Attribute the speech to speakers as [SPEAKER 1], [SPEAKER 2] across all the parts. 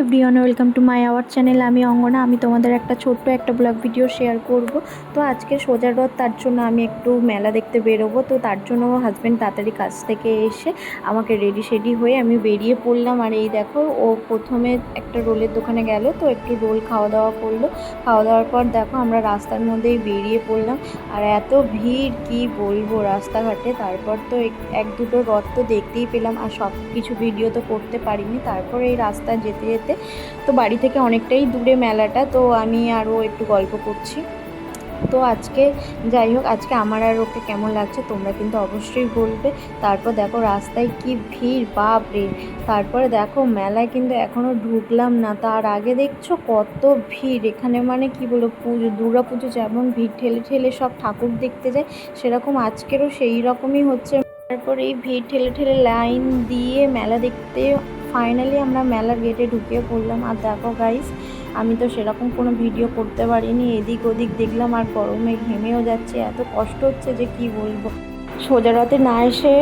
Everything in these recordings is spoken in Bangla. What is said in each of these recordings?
[SPEAKER 1] Everyone, welcome to my our channel. আমি অঙ্গনা। আমি তোমাদের একটা ছোট্ট একটা ব্লগ ভিডিও শেয়ার করব। তো আজকে সোজা রথ, তার জন্য আমি একটু মেলা দেখতে বেরোবো। তো তার জন্য হাজব্যান্ড তাড়াতাড়ি কাজ থেকে এসে আমাকে রেডি হয়ে আমি বেরিয়ে পড়লাম। আর এই দেখো, ও প্রথমে একটা রোলের দোকানে গেল, তো একটু রোল খাওয়া দাওয়া করলো। খাওয়া দাওয়ার পর দেখো আমরা রাস্তার মধ্যেই বেরিয়ে পড়লাম। আর এত ভিড় কি বলবো রাস্তাঘাটে। তারপর তো এক দুটো রথ তো দেখতেই পেলাম, আর সব কিছু ভিডিও তো করতে পারিনি। তারপর এই রাস্তা যেতে যেতে, তো বাড়ি থেকে অনেকটাই দূরে মেলাটা, তো আমি আরও একটু গল্প করছি। তো আজকে যাই হোক, আজকে আমার আর ওকে কেমন লাগছে তোমরা কিন্তু অবশ্যই বলবে। তারপর দেখো রাস্তায় কি ভিড়, বাপ রে। তারপরে দেখো মেলায় কিন্তু এখনও ঢুকলাম না, তার আগে দেখছো কত ভিড় এখানে। মানে কি বলবো, দুর্গা পুজো যেমন ভিড় ঠেলে ঠেলে সব ঠাকুর দেখতে যায়, সেরকম আজকেরও সেই রকমই হচ্ছে। তারপর এই ভিড় ঠেলে ঠেলে লাইন দিয়ে মেলা দেখতে ফাইনালি আমরা মেলার গেটে ঢুকিয়ে পড়লাম। আর দেখো গাইস, আমি তো সেরকম কোনো ভিডিও করতে পারিনি, এদিক ওদিক দেখলাম আর গরমে ঘেমেও যাচ্ছে, এত কষ্ট হচ্ছে যে কি বলবো। সোজা রথে না এসে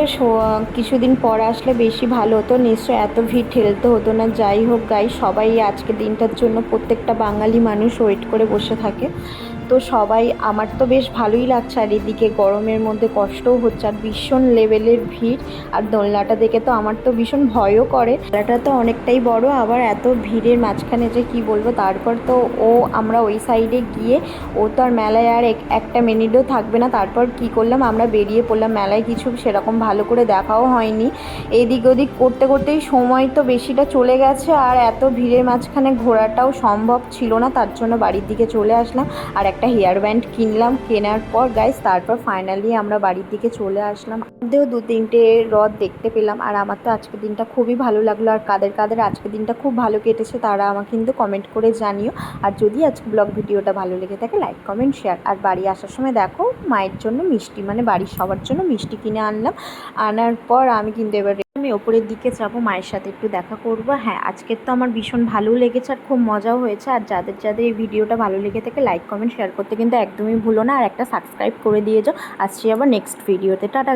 [SPEAKER 1] কিছুদিন পর আসলে বেশি ভালো হতো, নিশ্চয় এত ভিড় ঠেলতে হতো না। যাই হোক গাইস, সবাই আজকে দিনটার জন্য প্রত্যেকটা বাঙালি মানুষ ওয়েট করে বসে থাকে। তো সবাই, আমার তো বেশ ভালোই লাগছে। আর এদিকে গরমের মধ্যে কষ্টও হচ্ছে, আর ভীষণ লেভেলের ভিড়। আর দোলনাটা দেখে তো আমার তো ভীষণ ভয়ও করে। মেলাটা তো অনেকটাই বড়, আবার এত ভিড়ের মাঝখানে যে কি বলবো। তারপর তো আমরা ওই সাইডে গিয়ে, ও তো আর মেলায় আর একটা মিনিটও থাকবে না। তারপর কি করলাম, আমরা বেরিয়ে পড়লাম। মেলায় কিছু সেরকম ভালো করে দেখাও হয়নি, এদিক ওদিক করতে করতেই সময় তো বেশিটা চলে গেছে। আর এত ভিড়ের মাঝখানে ঘোরাটাও সম্ভব ছিল না, তার জন্য বাড়ির দিকে চলে আসলাম। আর একটা হেয়ার ব্যান্ড কিনলাম। কেনার পর গাইস, তারপর ফাইনালি আমরা বাড়ির দিকে চলে আসলাম। আমাদেরও 2-3টে রথ দেখতে পেলাম। আর আমার তো আজকের দিনটা খুবই ভালো লাগলো। আর কাদের কাদের আজকের দিনটা খুব ভালো কেটেছে তারা আমাকে কিন্তু কমেন্ট করে জানিও। আর যদি আজকে ব্লগ ভিডিওটা ভালো লেগে থাকে, লাইক কমেন্ট শেয়ার। আর বাড়ি আসার সময় দেখো মায়ের জন্য মিষ্টি, মানে বাড়ির সবার জন্য মিষ্টি কিনে আনলাম। আনার পর আমি কিন্তু এবার আমি ওপরের দিকে যাবো, মায়ের সাথে একটু দেখা করব। হ্যাঁ, আজকের তো আমার ভীষণ ভালো লেগেছে আর খুব মজাও হয়েছে। আর যাদের যাদের এই ভিডিওটা ভালো লেগে থাকে, লাইক কমেন্ট শেয়ার করতে কিন্তু একদমই ভুলো না। আর একটা সাবস্ক্রাইব করে দিয়ে যাও। আসছি আবার নেক্সট ভিডিওতে। টাটা।